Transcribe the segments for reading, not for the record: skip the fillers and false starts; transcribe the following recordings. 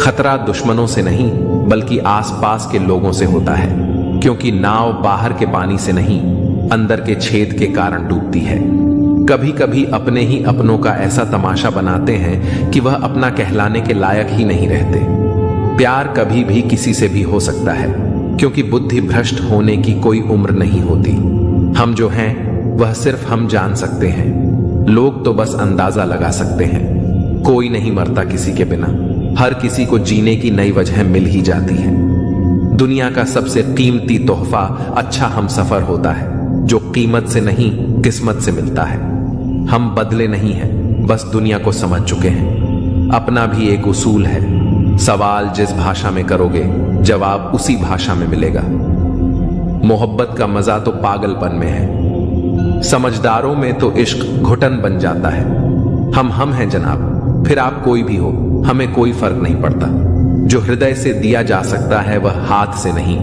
खतरा दुश्मनों से नहीं बल्कि आसपास के लोगों से होता है, क्योंकि नाव बाहर के पानी से नहीं अंदर के छेद के कारण डूबती है। कभी कभी अपने ही अपनों का ऐसा तमाशा बनाते हैं कि वह अपना कहलाने के लायक ही नहीं रहते। प्यार कभी भी किसी से भी हो सकता है, क्योंकि बुद्धि भ्रष्ट होने की कोई उम्र नहीं होती। हम जो हैं वह सिर्फ हम जान सकते हैं, लोग तो बस अंदाजा लगा सकते हैं। कोई नहीं मरता किसी के बिना, हर किसी को जीने की नई वजह मिल ही जाती है। दुनिया का सबसे कीमती तोहफा अच्छा हमसफर होता है, जो कीमत से नहीं किस्मत से मिलता है। हम बदले नहीं हैं, बस दुनिया को समझ चुके हैं। अपना भी एक उसूल है, सवाल जिस भाषा में करोगे जवाब उसी भाषा में मिलेगा। मोहब्बत का मजा तो पागलपन में है, समझदारों में तो इश्क घुटन बन जाता है। हम हैं जनाब, फिर आप कोई भी हो, हमें कोई फर्क नहीं पड़ता। जो हृदय से दिया जा सकता है वह हाथ से नहीं,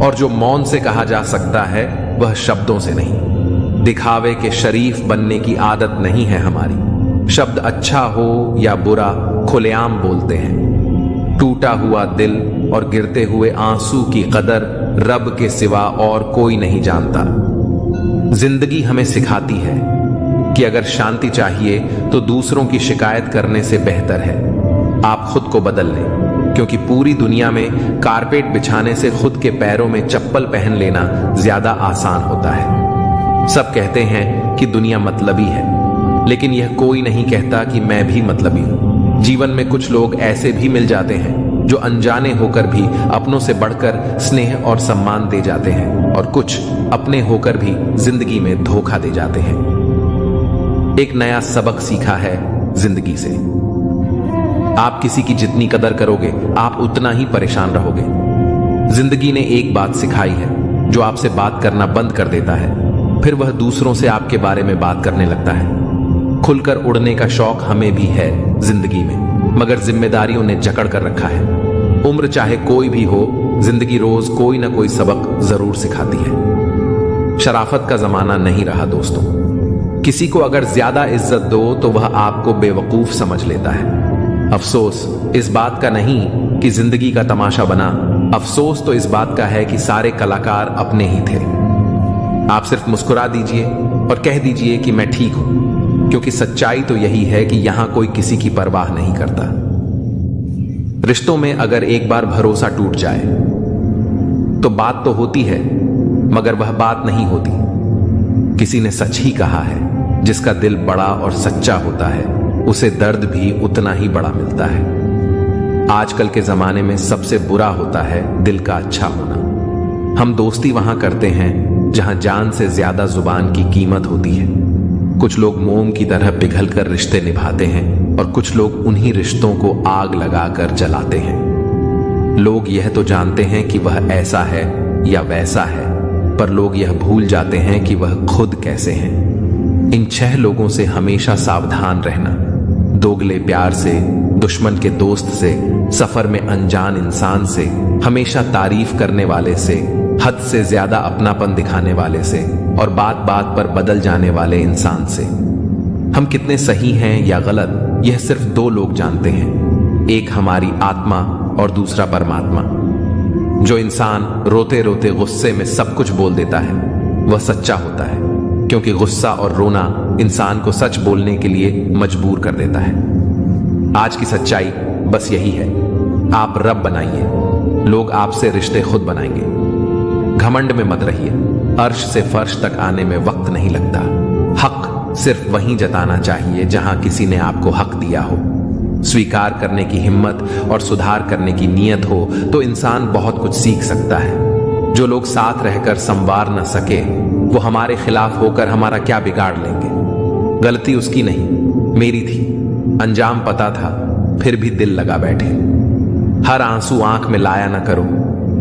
और जो मौन से कहा जा सकता है वह शब्दों से नहीं। दिखावे के शरीफ बनने की आदत नहीं है हमारी। शब्द अच्छा हो या बुरा खुलेआम बोलते हैं। टूटा हुआ दिल और गिरते हुए आंसू की कदर रब के सिवा और कोई नहीं जानता। जिंदगी हमें सिखाती है कि अगर शांति चाहिए तो दूसरों की शिकायत करने से बेहतर है आप खुद को बदल लें, क्योंकि पूरी दुनिया में कारपेट बिछाने से खुद के पैरों में चप्पल पहन लेना ज्यादा आसान होता है। सब कहते हैं कि दुनिया मतलबी है, लेकिन यह कोई नहीं कहता कि मैं भी मतलबी हूं। जीवन में कुछ लोग ऐसे भी मिल जाते हैं जो अनजाने होकर भी अपनों से बढ़कर स्नेह और सम्मान दे जाते हैं, और कुछ अपने होकर भी जिंदगी में धोखा दे जाते हैं। एक नया सबक सीखा है जिंदगी से। आप किसी की जितनी कदर करोगे आप उतना ही परेशान रहोगे। जिंदगी ने एक बात सिखाई है, जो आपसे बात करना बंद कर देता है फिर वह दूसरों से आपके बारे में बात करने लगता है। खुलकर उड़ने का शौक हमें भी है जिंदगी में, मगर जिम्मेदारियों ने जकड़ कर रखा है। उम्र चाहे कोई भी हो, जिंदगी रोज कोई ना कोई सबक जरूर सिखाती है। शराफत का जमाना नहीं रहा दोस्तों। किसी को अगर ज्यादा इज्जत दो तो वह आपको बेवकूफ समझ लेता है। अफसोस इस बात का नहीं कि जिंदगी का तमाशा बना, अफसोस तो इस बात का है कि सारे कलाकार अपने ही थे। आप सिर्फ मुस्कुरा दीजिए और कह दीजिए कि मैं ठीक हूं, क्योंकि सच्चाई तो यही है कि यहां कोई किसी की परवाह नहीं करता। रिश्तों में अगर एक बार भरोसा टूट जाए तो बात तो होती है, मगर वह बात नहीं होती। किसी ने सच ही कहा है, जिसका दिल बड़ा और सच्चा होता है उसे दर्द भी उतना ही बड़ा मिलता है। आजकल के जमाने में सबसे बुरा होता है दिल का अच्छा होना। हम दोस्ती वहां करते हैं जहां जान से ज्यादा जुबान की कीमत होती है। कुछ लोग मोम की तरह पिघलकर रिश्ते निभाते हैं और कुछ लोग उन्हीं रिश्तों को आग लगाकर जलाते हैं। लोग यह तो जानते हैं कि वह ऐसा है या वैसा है, पर लोग यह भूल जाते हैं कि वह खुद कैसे हैं। इन 6 लोगों से हमेशा सावधान रहना। दोगले प्यार से, दुश्मन के दोस्त से, सफर में अनजान इंसान से, हमेशा तारीफ करने वाले से, हद से ज्यादा अपनापन दिखाने वाले से, और बात बात पर बदल जाने वाले इंसान से। हम कितने सही हैं या गलत यह सिर्फ 2 लोग जानते हैं, एक हमारी आत्मा और दूसरा परमात्मा। जो इंसान रोते रोते गुस्से में सब कुछ बोल देता है वह सच्चा होता है, क्योंकि गुस्सा और रोना इंसान को सच बोलने के लिए मजबूर कर देता है। आज की सच्चाई बस यही है, आप रब बनाइए, लोग आपसे रिश्ते खुद बनाएंगे। घमंड में मत रहिए, अर्श से फर्श तक आने में वक्त नहीं लगता। हक सिर्फ वहीं जताना चाहिए जहां किसी ने आपको हक दिया हो। स्वीकार करने की हिम्मत और सुधार करने की नीयत हो तो इंसान बहुत कुछ सीख सकता है। जो लोग साथ रहकर संवार न सके वो हमारे खिलाफ होकर हमारा क्या बिगाड़ लेंगे। गलती उसकी नहीं, मेरी थी। अंजाम पता था फिर भी दिल लगा बैठे। हर आंसू आंख में लाया ना करो,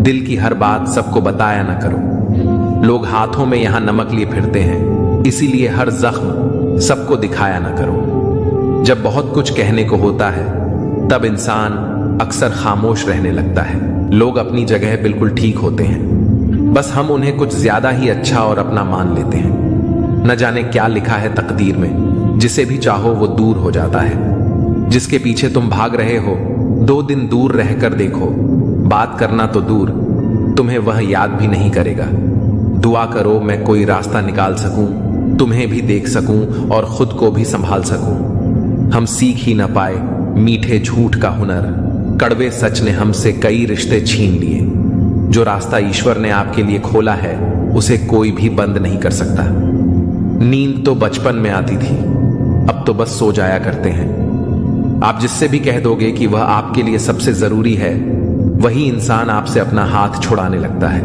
दिल की हर बात सबको बताया ना करो। लोग हाथों में यहां नमक लिए फिरते हैं, इसीलिए हर जख्म सबको दिखाया ना करो। जब बहुत कुछ कहने को होता है तब इंसान अक्सर खामोश रहने लगता है। लोग अपनी जगह बिल्कुल ठीक होते हैं, बस हम उन्हें कुछ ज्यादा ही अच्छा और अपना मान लेते हैं। न जाने क्या लिखा है तकदीर में, जिसे भी चाहो वो दूर हो जाता है। जिसके पीछे तुम भाग रहे हो 2 दिन दूर रहकर देखो, बात करना तो दूर, तुम्हें वह याद भी नहीं करेगा। दुआ करो मैं कोई रास्ता निकाल सकूं, तुम्हें भी देख सकूं और खुद को भी संभाल सकूं। हम सीख ही न पाए मीठे झूठ का हुनर, कड़वे सच ने हमसे कई रिश्ते छीन लिए। जो रास्ता ईश्वर ने आपके लिए खोला है उसे कोई भी बंद नहीं कर सकता। नींद तो बचपन में आती थी, अब तो बस सो जाया करते हैं। आप जिससे भी कह दोगे कि वह आपके लिए सबसे जरूरी है, वही इंसान आपसे अपना हाथ छुड़ाने लगता है।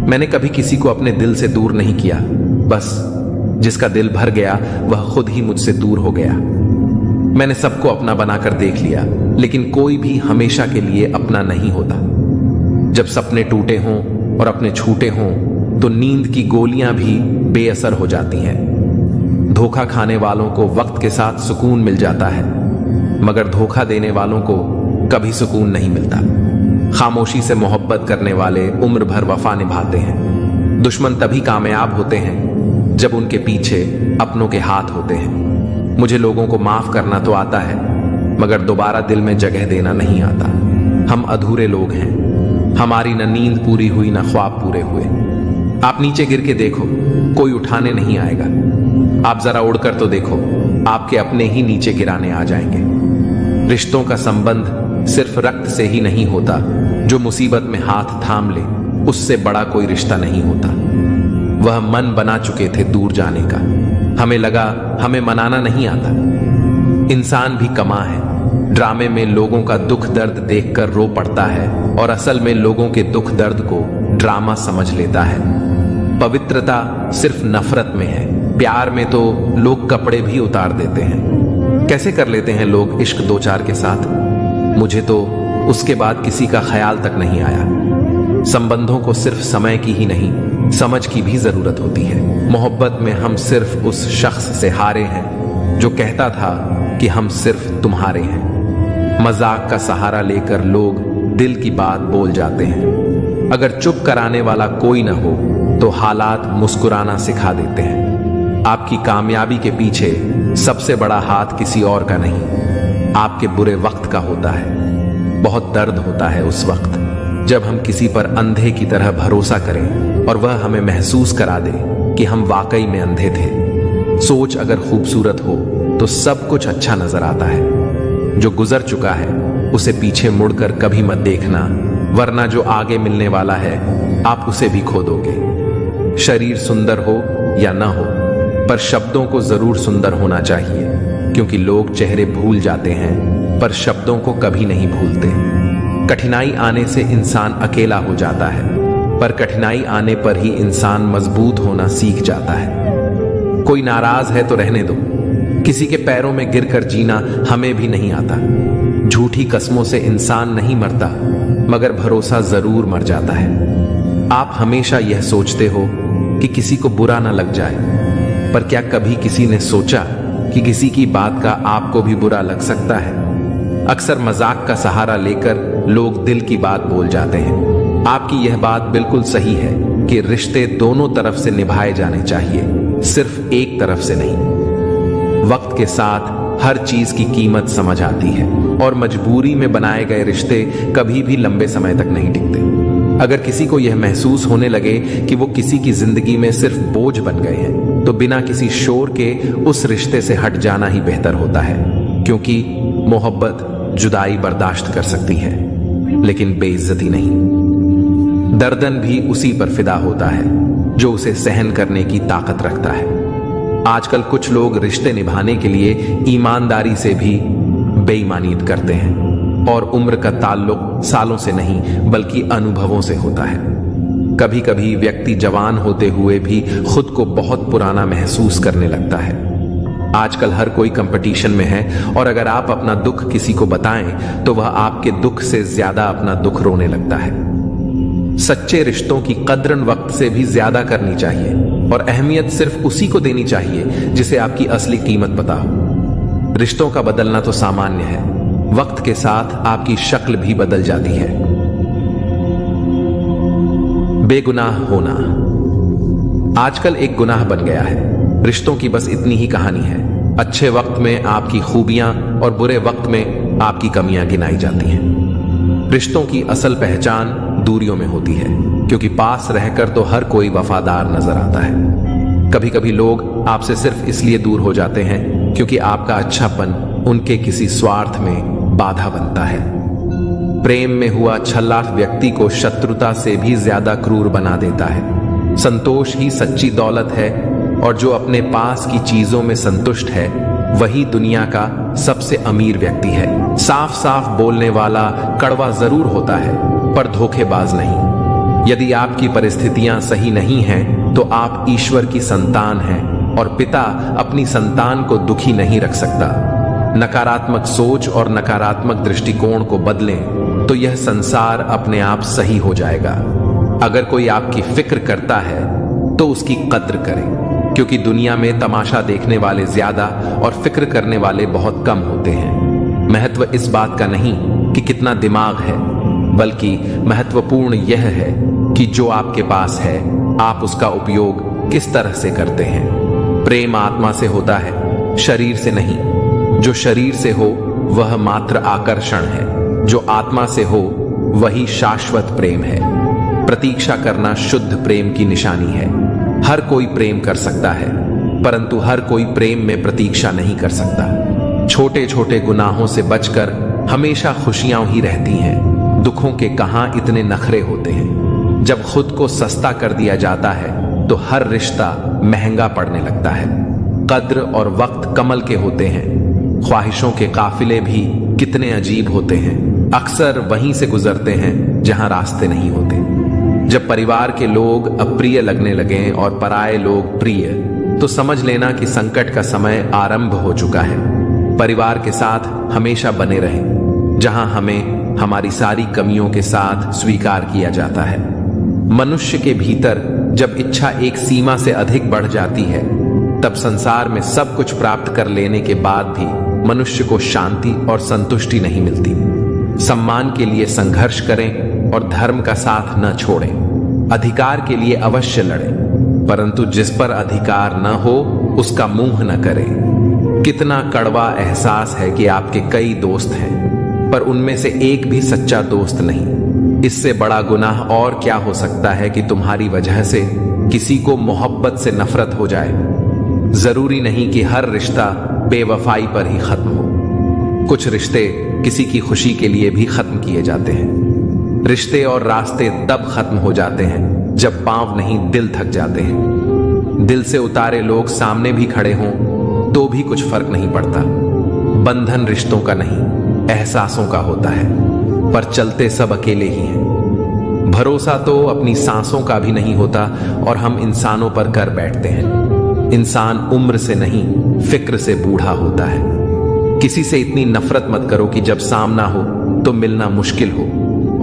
मैंने कभी किसी को अपने दिल से दूर नहीं किया, बस जिसका दिल भर गया वह खुद ही मुझसे दूर हो गया। मैंने सबको अपना बनाकर देख लिया, लेकिन कोई भी हमेशा के लिए अपना नहीं होता। जब सपने टूटे हों और अपने छूटे हों तो नींद की गोलियां भी बेअसर हो जाती हैं। धोखा खाने वालों को वक्त के साथ सुकून मिल जाता है, मगर धोखा देने वालों को कभी सुकून नहीं मिलता। खामोशी से मोहब्बत करने वाले उम्र भर वफा निभाते हैं। दुश्मन तभी कामयाब होते हैं जब उनके पीछे अपनों के हाथ होते हैं। मुझे लोगों को माफ करना तो आता है, मगर दोबारा दिल में जगह देना नहीं आता। हम अधूरे लोग हैं, हमारी न नींद पूरी हुई न ख्वाब पूरे हुए। आप नीचे गिर के देखो, कोई उठाने नहीं आएगा। आप जरा उड़कर तो देखो, आपके अपने ही नीचे गिराने आ जाएंगे। रिश्तों का संबंध सिर्फ रक्त से ही नहीं होता, जो मुसीबत में हाथ थाम ले उससे बड़ा कोई रिश्ता नहीं होता। वह मन बना चुके थे दूर जाने का, हमें लगा हमें मनाना नहीं आता। इंसान भी कमा है, ड्रामे में लोगों का दुख दर्द देखकर रो पड़ता है और असल में लोगों के दुख दर्द को ड्रामा समझ लेता है। पवित्रता सिर्फ नफरत में है, प्यार में तो लोग कपड़े भी उतार देते हैं। कैसे कर लेते हैं लोग इश्क 2-4 के साथ, मुझे तो उसके बाद किसी का ख्याल तक नहीं आया। संबंधों को सिर्फ समय की ही नहीं, समझ की भी जरूरत होती है। मोहब्बत में हम सिर्फ उस शख्स से हारे हैं जो कहता था कि हम सिर्फ तुम्हारे हैं। मजाक का सहारा लेकर लोग दिल की बात बोल जाते हैं। अगर चुप कराने वाला कोई न हो तो हालात मुस्कुराना सिखा देते हैं। आपकी कामयाबी के पीछे सबसे बड़ा हाथ किसी और का नहीं, आपके बुरे वक्त का होता है। बहुत दर्द होता है उस वक्त जब हम किसी पर अंधे की तरह भरोसा करें और वह हमें महसूस करा दे कि हम वाकई में अंधे थे। सोच अगर खूबसूरत हो तो सब कुछ अच्छा नजर आता है। जो गुजर चुका है उसे पीछे मुड़कर कभी मत देखना, वरना जो आगे मिलने वाला है आप उसे भी खो दोगे। शरीर सुंदर हो या ना हो, पर शब्दों को जरूर सुंदर होना चाहिए, क्योंकि लोग चेहरे भूल जाते हैं पर शब्दों को कभी नहीं भूलते। कठिनाई आने से इंसान अकेला हो जाता है, पर कठिनाई आने पर ही इंसान मजबूत होना सीख जाता है। कोई नाराज है तो रहने दो, किसी के पैरों में गिरकर जीना हमें भी नहीं आता। झूठी कस्मों से इंसान नहीं मरता, मगर भरोसा जरूर मर जाता है। आप हमेशा यह सोचते हो कि किसी को बुरा ना लग जाए, पर क्या कभी किसी ने सोचा कि किसी की बात का आपको भी बुरा लग सकता है? अक्सर मजाक का सहारा लेकर लोग दिल की बात बोल जाते हैं। आपकी यह बात बिल्कुल सही है कि रिश्ते दोनों तरफ से निभाए जाने चाहिए, सिर्फ एक तरफ से नहीं। वक्त के साथ हर चीज की कीमत समझ आती है और मजबूरी में बनाए गए रिश्ते कभी भी लंबे समय तक नहीं टिकते। अगर किसी को यह महसूस होने लगे कि वो किसी की जिंदगी में सिर्फ बोझ बन गए हैं, तो बिना किसी शोर के उस रिश्ते से हट जाना ही बेहतर होता है, क्योंकि मोहब्बत जुदाई बर्दाश्त कर सकती है लेकिन बेइज्जती नहीं। दर्दन भी उसी पर फिदा होता है जो उसे सहन करने की ताकत रखता है। आजकल कुछ लोग रिश्ते निभाने के लिए ईमानदारी से भी बेईमानी करते हैं और उम्र का ताल्लुक सालों से नहीं बल्कि अनुभवों से होता है। कभी कभी व्यक्ति जवान होते हुए भी खुद को बहुत पुराना महसूस करने लगता है। आजकल हर कोई कंपटीशन में है और अगर आप अपना दुख किसी को बताएं तो वह आपके दुख से ज्यादा अपना दुख रोने लगता है। सच्चे रिश्तों की कद्र वक्त से भी ज्यादा करनी चाहिए और अहमियत सिर्फ उसी को देनी चाहिए जिसे आपकी असली कीमत पता हो। रिश्तों का बदलना तो सामान्य है, वक्त के साथ आपकी शक्ल भी बदल जाती है। बेगुनाह होना आजकल एक गुनाह बन गया है। रिश्तों की बस इतनी ही कहानी है। अच्छे वक्त में आपकी खूबियां और बुरे वक्त में आपकी कमियां गिनाई जाती हैं। रिश्तों की असल पहचान दूरियों में होती है, क्योंकि पास रहकर तो हर कोई वफादार नजर आता है। कभी कभी लोग आपसे सिर्फ इसलिए दूर हो जाते हैं क्योंकि आपका अच्छापन उनके किसी स्वार्थ में बाधा बनता है। प्रेम में हुआ छल्ला व्यक्ति को शत्रुता से भी ज्यादा क्रूर बना देता है। संतोष ही सच्ची दौलत है, और जो अपने पास की चीजों में संतुष्ट है वही दुनिया का सबसे अमीर व्यक्ति है। साफ साफ बोलने वाला कड़वा जरूर होता है, पर धोखेबाज नहीं। यदि आपकी परिस्थितियां सही नहीं हैं, तो आप ईश्वर की संतान हैं, और पिता अपनी संतान को दुखी नहीं रख सकता। नकारात्मक सोच और नकारात्मक दृष्टिकोण को बदलें तो यह संसार अपने आप सही हो जाएगा। अगर कोई आपकी फिक्र करता है तो उसकी कद्र करें, क्योंकि दुनिया में तमाशा देखने वाले ज्यादा और फिक्र करने वाले बहुत कम होते हैं। महत्व इस बात का नहीं कि कितना दिमाग है, बल्कि महत्वपूर्ण यह है कि जो आपके पास है आप उसका उपयोग किस तरह से करते हैं। प्रेम आत्मा से होता है, शरीर से नहीं। जो शरीर से हो वह मात्र आकर्षण है, जो आत्मा से हो वही शाश्वत प्रेम है। प्रतीक्षा करना शुद्ध प्रेम की निशानी है। हर कोई प्रेम कर सकता है, परंतु हर कोई प्रेम में प्रतीक्षा नहीं कर सकता। छोटे छोटे गुनाहों से बचकर हमेशा खुशियां ही रहती हैं। दुखों के कहां इतने नखरे होते हैं। जब खुद को सस्ता कर दिया जाता है तो हर रिश्ता महंगा पड़ने लगता है। कद्र और वक्त कमल के होते हैं। ख्वाहिशों के काफिले भी कितने अजीब होते हैं, अक्सर वहीं से गुजरते हैं जहां रास्ते नहीं होते। जब परिवार के लोग अप्रिय लगने लगें और पराये लोग प्रिय, तो समझ लेना कि संकट का समय आरंभ हो चुका है। परिवार के साथ हमेशा बने रहें, जहां हमें हमारी सारी कमियों के साथ स्वीकार किया जाता है। मनुष्य के भीतर जब इच्छा एक सीमा से अधिक बढ़ जाती है, तब संसार में सब कुछ प्राप्त कर लेने के बाद भी मनुष्य को शांति और संतुष्टि नहीं मिलती। सम्मान के लिए संघर्ष करें और धर्म का साथ न छोड़ें। अधिकार के लिए अवश्य लड़ें, परंतु जिस पर अधिकार न हो उसका मुंह न करें। कितना कड़वा एहसास है कि आपके कई दोस्त हैं, पर उनमें से एक भी सच्चा दोस्त नहीं। इससे बड़ा गुनाह और क्या हो सकता है कि तुम्हारी वजह से किसी को मोहब्बत से नफरत हो जाए। जरूरी नहीं कि हर रिश्ता बेवफाई पर ही खत्म हो। कुछ रिश्ते किसी की खुशी के लिए भी खत्म किए जाते हैं। रिश्ते और रास्ते तब खत्म हो जाते हैं जब पांव नहीं दिल थक जाते हैं। दिल से उतारे लोग सामने भी खड़े हों तो भी कुछ फर्क नहीं पड़ता। बंधन रिश्तों का नहीं, एहसासों का होता है, पर चलते सब अकेले ही हैं। भरोसा तो अपनी सांसों का भी नहीं होता और हम इंसानों पर कर बैठते हैं। इंसान उम्र से नहीं, फिक्र से बूढ़ा होता है। किसी से इतनी नफरत मत करो कि जब सामना हो तो मिलना मुश्किल हो,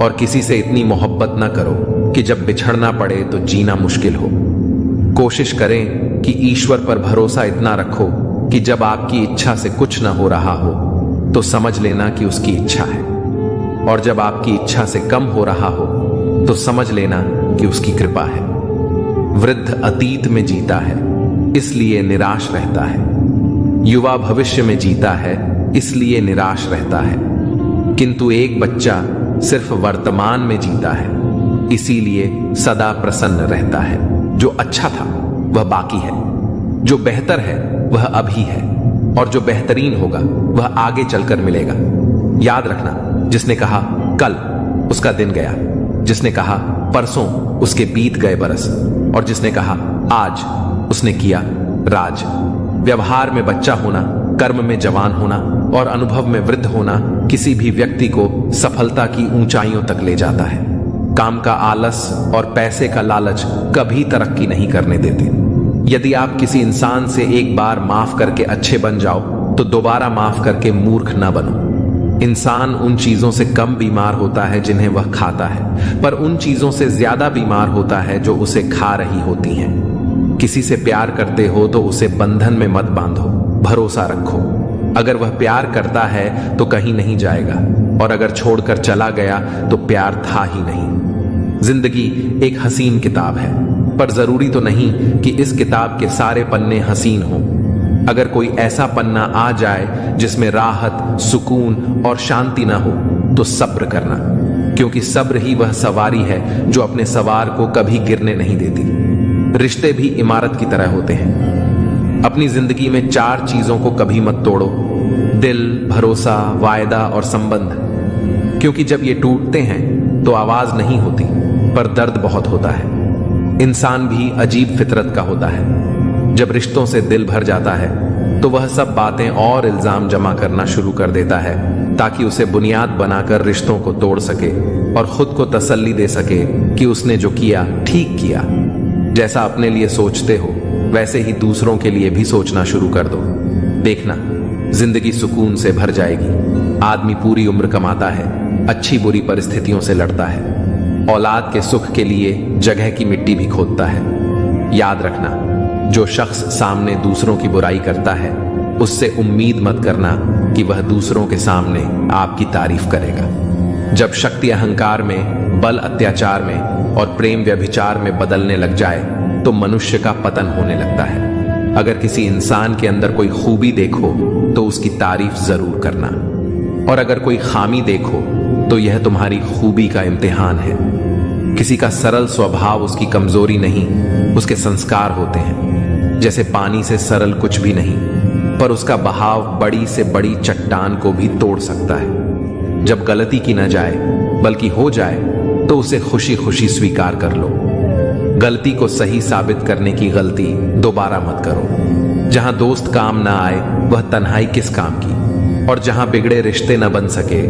और किसी से इतनी मोहब्बत ना करो कि जब बिछड़ना पड़े तो जीना मुश्किल हो। कोशिश करें कि ईश्वर पर भरोसा इतना रखो कि जब आपकी इच्छा से कुछ ना हो रहा हो तो समझ लेना कि उसकी इच्छा है, और जब आपकी इच्छा से कम हो रहा हो तो समझ लेना कि उसकी कृपा है। वृद्ध अतीत में जीता है इसलिए निराश रहता है, युवा भविष्य में जीता है इसलिए निराश रहता है, किंतु एक बच्चा सिर्फ वर्तमान में जीता है इसीलिए सदा प्रसन्न रहता है। जो अच्छा था वह बाकी है, जो बेहतर है वह अभी है, और जो बेहतरीन होगा वह आगे चलकर मिलेगा। याद रखना, जिसने कहा कल उसका दिन गया, जिसने कहा परसों उसके बीत गए बरस, और जिसने कहा आज उसने किया राज। व्यवहार में बच्चा होना, कर्म में जवान होना और अनुभव में वृद्ध होना किसी भी व्यक्ति को सफलता की ऊंचाइयों तक ले जाता है। काम का आलस और पैसे का लालच कभी तरक्की नहीं करने देते। यदि आप किसी इंसान से एक बार माफ करके अच्छे बन जाओ तो दोबारा माफ करके मूर्ख न बनो। इंसान उन चीजों से कम बीमार होता है जिन्हें वह खाता है, पर उन चीजों से ज्यादा बीमार होता है जो उसे खा रही होती हैं। किसी से प्यार करते हो तो उसे बंधन में मत बांधो, भरोसा रखो। अगर वह प्यार करता है तो कहीं नहीं जाएगा, और अगर छोड़कर चला गया तो प्यार था ही नहीं। जिंदगी एक हसीन किताब है, पर जरूरी तो नहीं कि इस किताब के सारे पन्ने हसीन हों। अगर कोई ऐसा पन्ना आ जाए जिसमें राहत, सुकून और शांति ना हो तो सब्र करना, क्योंकि सब्र ही वह सवारी है जो अपने सवार को कभी गिरने नहीं देती। रिश्ते भी इमारत की तरह होते हैं। अपनी जिंदगी में 4 चीजों को कभी मत तोड़ो: दिल, भरोसा, वायदा और संबंध। क्योंकि जब ये टूटते हैं तो आवाज नहीं होती, पर दर्द बहुत होता है। इंसान भी अजीब फितरत का होता है। जब रिश्तों से दिल भर जाता है तो वह सब बातें और इल्जाम जमा करना शुरू कर देता है ताकि उसे बुनियाद बनाकर रिश्तों को तोड़ सके और खुद को तसल्ली दे सके कि उसने जो किया ठीक किया। जैसा अपने लिए सोचते हो वैसे ही दूसरों के लिए भी सोचना शुरू कर दो। देखना, जिंदगी सुकून से भर जाएगी। आदमी पूरी उम्र कमाता है, अच्छी बुरी परिस्थितियों से लड़ता है, औलाद के सुख के लिए जगह की मिट्टी भी खोदता है। याद रखना, जो शख्स सामने दूसरों की बुराई करता है उससे उम्मीद मत करना कि वह दूसरों के सामने आपकी तारीफ करेगा। जब शक्ति अहंकार में, बल अत्याचार में और प्रेम व्यभिचार में बदलने लग जाए तो मनुष्य का पतन होने लगता है। अगर किसी इंसान के अंदर कोई खूबी देखो तो उसकी तारीफ जरूर करना, और अगर कोई खामी देखो तो यह तुम्हारी खूबी का इम्तिहान है। किसी का सरल स्वभाव उसकी कमजोरी नहीं, उसके संस्कार होते हैं। जैसे पानी से सरल कुछ भी नहीं, पर उसका बहाव बड़ी से बड़ी चट्टान को भी तोड़ सकता है। जब गलती की न जाए बल्कि हो जाए तो उसे खुशी खुशी स्वीकार कर लो। गलती को सही साबित करने की गलती दोबारा मत करो। जहां दोस्त काम ना आए वह तन्हाई किस काम की, और जहां बिगड़े रिश्ते न बन सके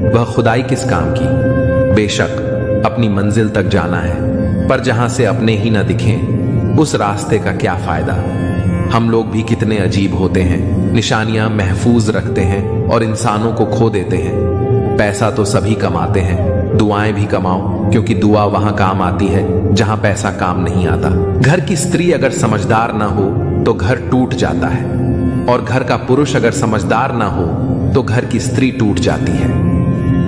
वह खुदाई किस काम की। बेशक अपनी मंजिल तक जाना है, पर जहां से अपने ही न दिखें उस रास्ते का क्या फायदा। हम लोग भी कितने अजीब होते हैं, निशानियां महफूज रखते हैं और इंसानों को खो देते हैं। पैसा तो सभी कमाते हैं, दुआएं भी कमाओ, क्योंकि दुआ वहां काम आती है जहां पैसा काम नहीं आता। घर की स्त्री अगर समझदार ना हो तो घर टूट जाता है, और घर का पुरुष अगर समझदार ना हो तो घर की स्त्री टूट जाती है।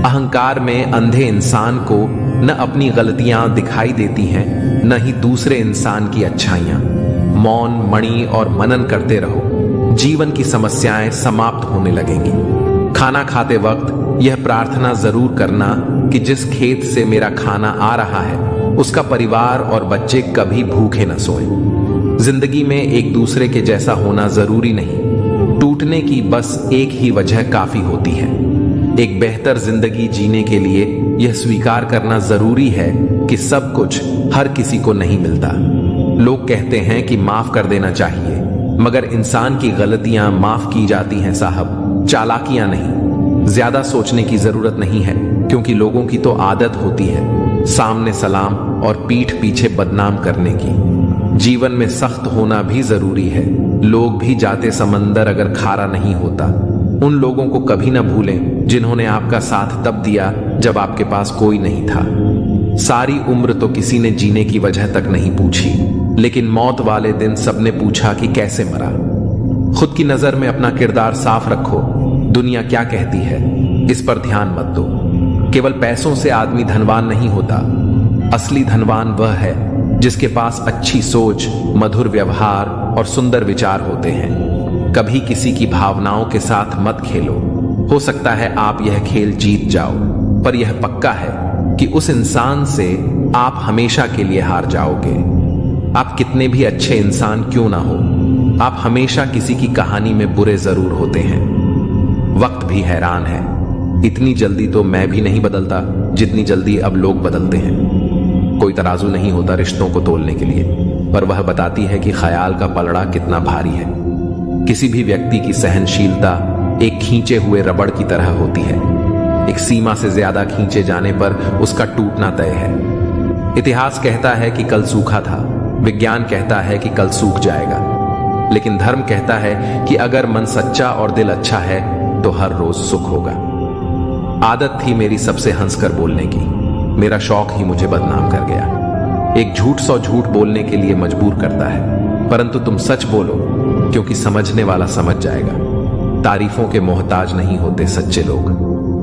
अहंकार में अंधे इंसान को न अपनी गलतियां दिखाई देती हैं, न ही दूसरे इंसान की अच्छाइयां। मौन, मणि और मनन करते रहो, जीवन की समस्याएं समाप्त होने लगेंगी। खाना खाते वक्त यह प्रार्थना जरूर करना कि जिस खेत से मेरा खाना आ रहा है उसका परिवार और बच्चे कभी भूखे न सोएं। जिंदगी में एक दूसरे के जैसा होना जरूरी नहीं, टूटने की बस एक ही वजह काफी होती है। एक बेहतर जिंदगी जीने के लिए यह स्वीकार करना जरूरी है कि सब कुछ हर किसी को नहीं मिलता। लोग कहते हैं कि माफ कर देना चाहिए, मगर इंसान की गलतियां माफ की जाती हैं साहब, चालाकियां नहीं। ज्यादा सोचने की जरूरत नहीं है, क्योंकि लोगों की तो आदत होती है सामने सलाम और पीठ पीछे बदनाम करने की। जीवन में सख्त होना भी जरूरी है। लोग भी जाते समंदर अगर खारा नहीं होता। उन लोगों को कभी ना भूलें जिन्होंने आपका साथ तब दिया जब आपके पास कोई नहीं था। सारी उम्र तो किसी ने जीने की वजह तक नहीं पूछी, लेकिन मौत वाले दिन सबने पूछा कि कैसे मरा। खुद की नजर में अपना किरदार साफ रखो। दुनिया क्या कहती है इस पर ध्यान मत दो। केवल पैसों से आदमी धनवान नहीं होता। असली धनवान वह है जिसके पास अच्छी सोच, मधुर व्यवहार और सुंदर विचार होते हैं। कभी किसी की भावनाओं के साथ मत खेलो। हो सकता है आप यह खेल जीत जाओ, पर यह पक्का है कि उस इंसान से आप हमेशा के लिए हार जाओगे। आप कितने भी अच्छे इंसान क्यों ना हो, आप हमेशा किसी की कहानी में बुरे जरूर होते हैं। वक्त भी हैरान है, इतनी जल्दी तो मैं भी नहीं बदलता जितनी जल्दी अब लोग बदलते हैं। कोई तराजू नहीं होता रिश्तों को तोलने के लिए, पर वह बताती है कि ख्याल का पलड़ा कितना भारी है। किसी भी व्यक्ति की सहनशीलता एक खींचे हुए रबड़ की तरह होती है। एक सीमा से ज्यादा खींचे जाने पर उसका टूटना तय है। इतिहास कहता है कि कल सूखा था, विज्ञान कहता है कि कल सूख जाएगा, लेकिन धर्म कहता है कि अगर मन सच्चा और दिल अच्छा है तो हर रोज सुख होगा। आदत थी मेरी सबसे हंसकर बोलने की, मेरा शौक ही मुझे बदनाम कर गया। एक झूठ 100 झूठ बोलने के लिए मजबूर करता है, परंतु तुम सच बोलो, क्योंकि समझने वाला समझ जाएगा। तारीफों के मोहताज नहीं होते सच्चे लोग,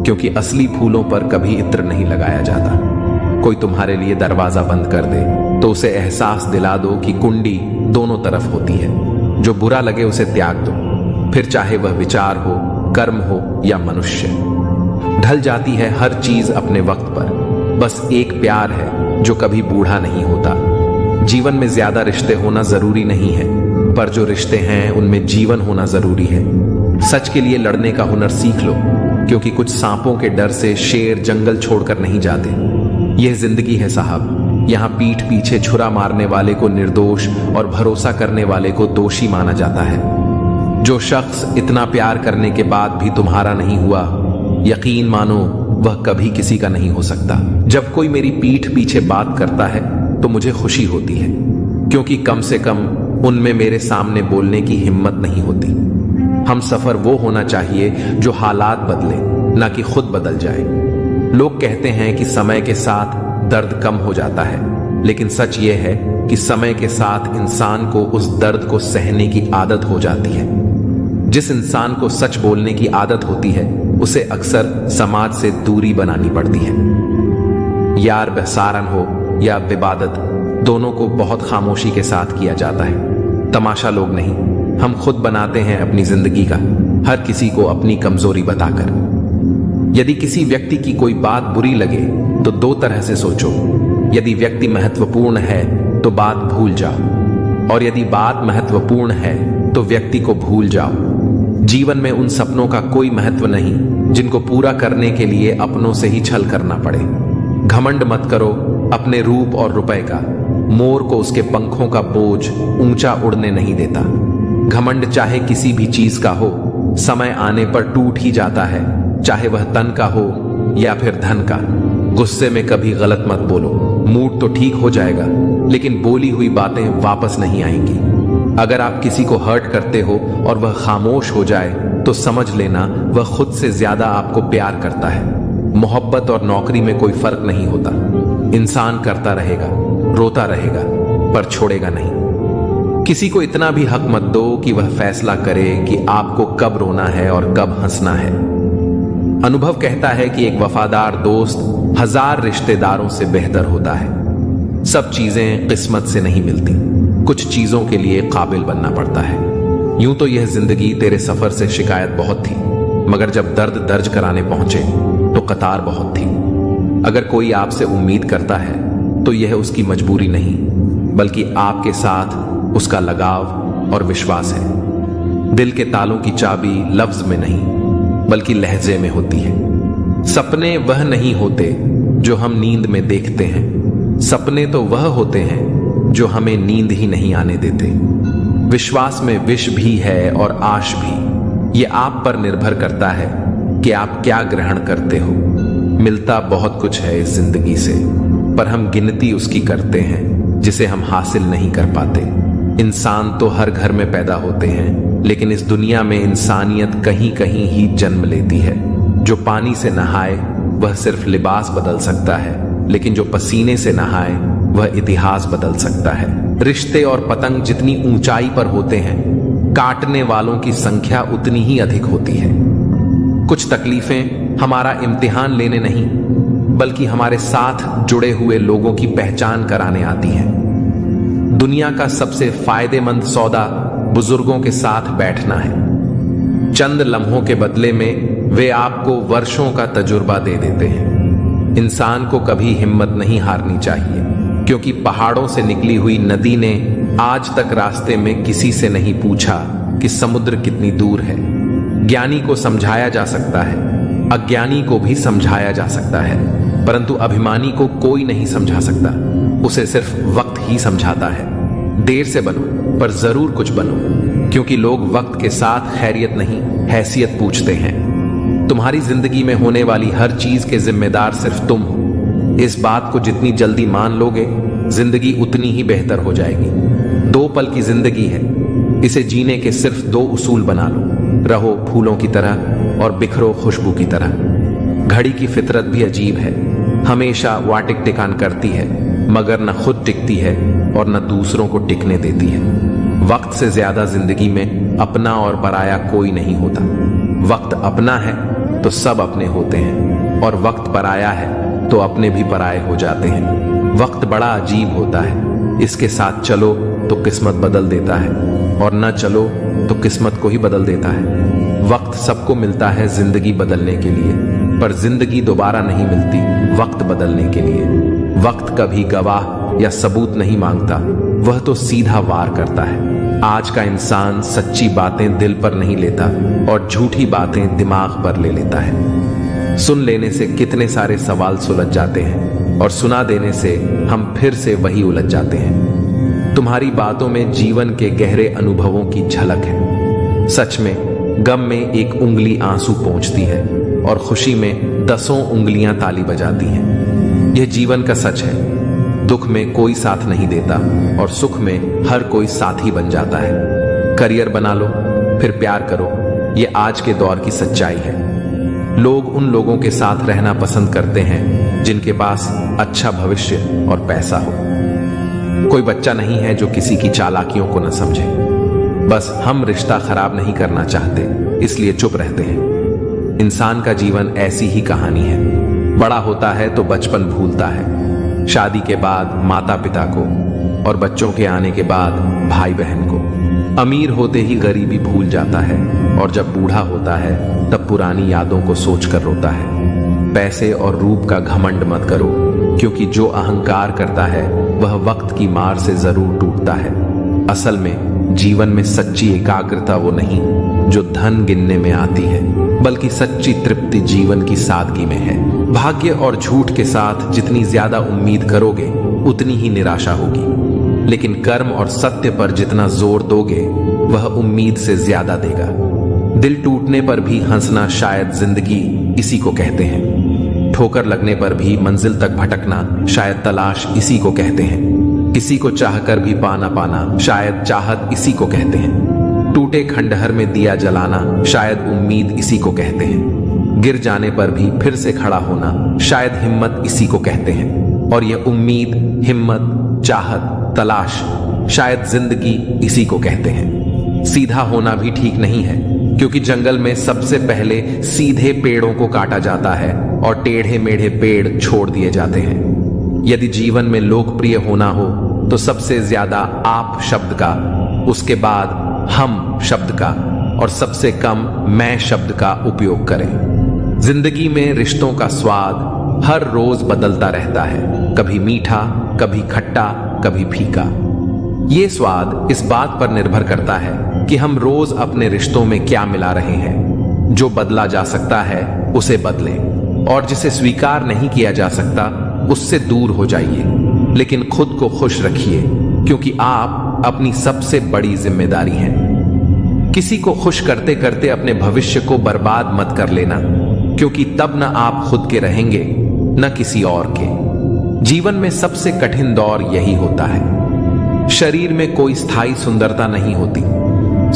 क्योंकि असली फूलों पर कभी इत्र नहीं लगाया जाता। कोई तुम्हारे लिए दरवाजा बंद कर दे तो उसे एहसास दिला दो कि कुंडी दोनों तरफ होती है। जो बुरा लगे उसे त्याग दो, फिर चाहे वह विचार हो, कर्म हो या मनुष्य। ढल जाती है हर चीज अपने वक्त पर, बस एक प्यार है जो कभी बूढ़ा नहीं होता। जीवन में ज्यादा रिश्ते होना जरूरी नहीं है, पर जो रिश्ते हैं उनमें जीवन होना जरूरी है। सच के लिए लड़ने का हुनर सीख लो, क्योंकि कुछ सांपों के डर से शेर जंगल छोड़कर नहीं जाते। यह जिंदगी है साहब, यहाँ पीठ पीछे छुरा मारने वाले को निर्दोष और भरोसा करने वाले को दोषी माना जाता है। जो शख्स इतना प्यार करने के बाद भी तुम्हारा नहीं हुआ, यकीन मानो वह कभी किसी का नहीं हो सकता। जब कोई मेरी पीठ पीछे बात करता है तो मुझे खुशी होती है, क्योंकि कम से कम उनमें मेरे सामने बोलने की हिम्मत नहीं होती। हम सफर वो होना चाहिए जो हालात बदले, ना कि खुद बदल जाए। लोग कहते हैं कि समय के साथ दर्द कम हो जाता है, लेकिन सच ये है कि समय के साथ इंसान को उस दर्द को सहने की आदत हो जाती है। जिस इंसान को सच बोलने की आदत होती है, उसे अक्सर समाज से दूरी बनानी पड़ती है। यार बहसारन हो या विवादत, दोनों को बहुत खामोशी के साथ किया जाता है। तमाशा लोग नहीं, हम खुद बनाते हैं अपनी जिंदगी का, हर किसी को अपनी कमजोरी बताकर। यदि किसी व्यक्ति की कोई बात बुरी लगे तो दो तरह से सोचो। यदि व्यक्ति महत्वपूर्ण है तो बात भूल जाओ, और यदि बात महत्वपूर्ण है तो व्यक्ति को भूल जाओ। जीवन में उन सपनों का कोई महत्व नहीं जिनको पूरा करने के लिए अपनों से ही छल करना पड़े। घमंड मत करो अपने रूप और रुपए का, मोर को उसके पंखों का बोझ ऊंचा उड़ने नहीं देता। घमंड चाहे किसी भी चीज का हो, समय आने पर टूट ही जाता है, चाहे वह तन का हो या फिर धन का। गुस्से में कभी गलत मत बोलो, मूड तो ठीक हो जाएगा, लेकिन बोली हुई बातें वापस नहीं आएंगी। अगर आप किसी को हर्ट करते हो और वह खामोश हो जाए तो समझ लेना वह खुद से ज्यादा आपको प्यार करता है। मोहब्बत और नौकरी में कोई फर्क नहीं होता। इंसान करता रहेगा, रोता रहेगा, पर छोड़ेगा नहीं। किसी को इतना भी हक मत दो कि वह फैसला करे कि आपको कब रोना है और कब हंसना है। अनुभव कहता है कि एक वफादार दोस्त 1000 रिश्तेदारों से बेहतर होता है। सब चीजें किस्मत से नहीं मिलती, कुछ चीजों के लिए काबिल बनना पड़ता है। यूं तो यह जिंदगी तेरे सफर से शिकायत बहुत थी, मगर जब दर्द दर्ज कराने पहुंचे तो कतार बहुत थी। अगर कोई आपसे उम्मीद करता है तो यह उसकी मजबूरी नहीं, बल्कि आपके साथ उसका लगाव और विश्वास है। दिल के तालों की चाबी लफ्ज में नहीं, बल्कि लहजे में होती है। सपने वह नहीं होते जो हम नींद में देखते हैं, सपने तो वह होते हैं जो हमें नींद ही नहीं आने देते। विश्वास में विष भी है और आश भी। ये आप पर निर्भर करता है कि आप क्या ग्रहण करते हो। मिलता बहुत कुछ है इस जिंदगी से, पर हम गिनती उसकी करते हैं जिसे हम हासिल नहीं कर पाते। इंसान तो हर घर में पैदा होते हैं, लेकिन इस दुनिया में इंसानियत कहीं कहीं ही जन्म लेती है। जो पानी से नहाए वह सिर्फ लिबास बदल सकता है, लेकिन जो पसीने से नहाए वह इतिहास बदल सकता है। रिश्ते और पतंग जितनी ऊंचाई पर होते हैं, काटने वालों की संख्या उतनी ही अधिक होती है। कुछ तकलीफें हमारा इम्तिहान लेने नहीं, बल्कि हमारे साथ जुड़े हुए लोगों की पहचान कराने आती हैं। दुनिया का सबसे फायदेमंद सौदा बुजुर्गों के साथ बैठना है। चंद लम्हों के बदले में वे आपको वर्षों का तजुर्बा दे देते हैं। इंसान को कभी हिम्मत नहीं हारनी चाहिए, क्योंकि पहाड़ों से निकली हुई नदी ने आज तक रास्ते में किसी से नहीं पूछा कि समुद्र कितनी दूर है। ज्ञानी को समझाया जा सकता है, अज्ञानी को भी समझाया जा सकता है, परंतु अभिमानी को कोई नहीं समझा सकता। उसे सिर्फ वक्त ही समझाता है। देर से बनो, पर जरूर कुछ बनो, क्योंकि लोग वक्त के साथ खैरियत नहीं, हैसियत पूछते हैं। तुम्हारी जिंदगी में होने वाली हर चीज के जिम्मेदार सिर्फ तुम हो। इस बात को जितनी जल्दी मान लोगे, जिंदगी उतनी ही बेहतर हो जाएगी। 2 पल की जिंदगी है, इसे जीने के सिर्फ 2 उसूल बना लो। रहो फूलों की तरह और बिखरो खुशबू की तरह। घड़ी की फितरत भी अजीब है, हमेशा वाटिक टिकान करती है, मगर न खुद टिकती है और न दूसरों को टिकने देती है। वक्त से ज्यादा जिंदगी में अपना और पराया कोई नहीं होता। वक्त अपना है तो सब अपने होते हैं, और वक्त पराया है तो अपने भी पराये हो जाते हैं। वक्त बड़ा अजीब होता है, इसके साथ चलो तो किस्मत बदल देता है। और न चलो तो किस्मत को ही बदल देता है। वक्त सबको मिलता है जिंदगी बदलने के लिए, पर जिंदगी दोबारा नहीं मिलती वक्त बदलने के लिए। वक्त कभी गवाह या सबूत नहीं मांगता, वह तो सीधा वार करता है। आज का इंसान सच्ची बातें दिल पर नहीं लेता और झूठी बातें दिमाग पर ले लेता है। सुन लेने से कितने सारे सवाल सुलझ जाते हैं और सुना देने से हम फिर से वही उलझ जाते हैं। तुम्हारी बातों में जीवन के गहरे अनुभवों की झलक है। सच में गम में एक उंगली आंसू पोंछती है और खुशी में 10 उंगलियां ताली बजाती हैं। यह जीवन का सच है। दुख में कोई साथ नहीं देता और सुख में हर कोई साथी बन जाता है। करियर बना लो, फिर प्यार करो, ये आज के दौर की सच्चाई है। लोग उन लोगों के साथ रहना पसंद करते हैं जिनके पास अच्छा भविष्य और पैसा हो। कोई बच्चा नहीं है जो किसी की चालाकियों को न समझे। बस हम रिश्ता खराब नहीं करना चाहते, इसलिए चुप रहते हैं। इंसान का जीवन ऐसी ही कहानी है। बड़ा होता है तो बचपन भूलता है, शादी के बाद माता पिता को, और बच्चों के आने के बाद भाई बहन को। अमीर होते ही गरीबी भूल जाता है और जब बूढ़ा होता है तब पुरानी यादों को सोचकर रोता है। पैसे और रूप का घमंड मत करो, क्योंकि जो अहंकार करता है वह वक्त की मार से जरूर टूटता है। असल में जीवन में सच्ची एकाग्रता वो नहीं जो धन गिनने में आती है, बल्कि सच्ची तृप्ति जीवन की सादगी में है। भाग्य और झूठ के साथ जितनी ज्यादा उम्मीद करोगे उतनी ही निराशा होगी, लेकिन कर्म और सत्य पर जितना जोर दोगे वह उम्मीद से ज्यादा देगा। दिल टूटने पर भी हंसना शायद जिंदगी इसी को कहते हैं। ठोकर लगने पर भी मंजिल तक भटकना शायद तलाश इसी को कहते हैं। किसी को चाहकर भी पाना पाना शायद चाहत इसी को कहते हैं। टूटे खंडहर में दिया जलाना शायद उम्मीद इसी को कहते हैं। गिर जाने पर भी फिर से खड़ा होना शायद हिम्मत इसी को कहते हैं। और यह उम्मीद, हिम्मत, चाहत, तलाश शायद जिंदगी इसी को कहते हैं। सीधा होना भी ठीक नहीं है, क्योंकि जंगल में सबसे पहले सीधे पेड़ों को काटा जाता है और टेढ़े मेढ़े पेड़ छोड़ दिए जाते हैं। यदि जीवन में लोकप्रिय होना हो तो सबसे ज्यादा आप शब्द का, उसके बाद हम शब्द का और सबसे कम मैं शब्द का उपयोग करें। जिंदगी में रिश्तों का स्वाद हर रोज बदलता रहता है, कभी मीठा, कभी खट्टा, कभी फीका। ये स्वाद इस बात पर निर्भर करता है कि हम रोज अपने रिश्तों में क्या मिला रहे हैं। जो बदला जा सकता है उसे बदलें, और जिसे स्वीकार नहीं किया जा सकता उससे दूर हो जाइए। लेकिन खुद को खुश रखिए, क्योंकि आप अपनी सबसे बड़ी जिम्मेदारी हैं। किसी को खुश करते करते अपने भविष्य को बर्बाद मत कर लेना, क्योंकि तब न आप खुद के रहेंगे न किसी और के। जीवन में सबसे कठिन दौर यही होता है। शरीर में कोई स्थायी सुंदरता नहीं होती।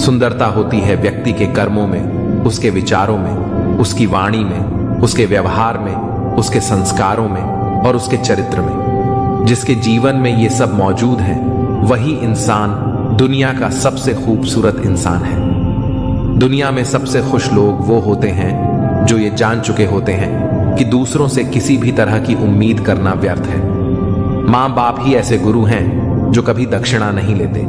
सुंदरता होती है व्यक्ति के कर्मों में, उसके विचारों में, उसकी वाणी में, उसके व्यवहार में, उसके संस्कारों में और उसके चरित्र में। जिसके जीवन में ये सब मौजूद है वही इंसान दुनिया का सबसे खूबसूरत इंसान है। दुनिया में सबसे खुश लोग वो होते हैं जो ये जान चुके होते हैं कि दूसरों से किसी भी तरह की उम्मीद करना व्यर्थ है। माँ बाप ही ऐसे गुरु हैं जो कभी दक्षिणा नहीं लेते,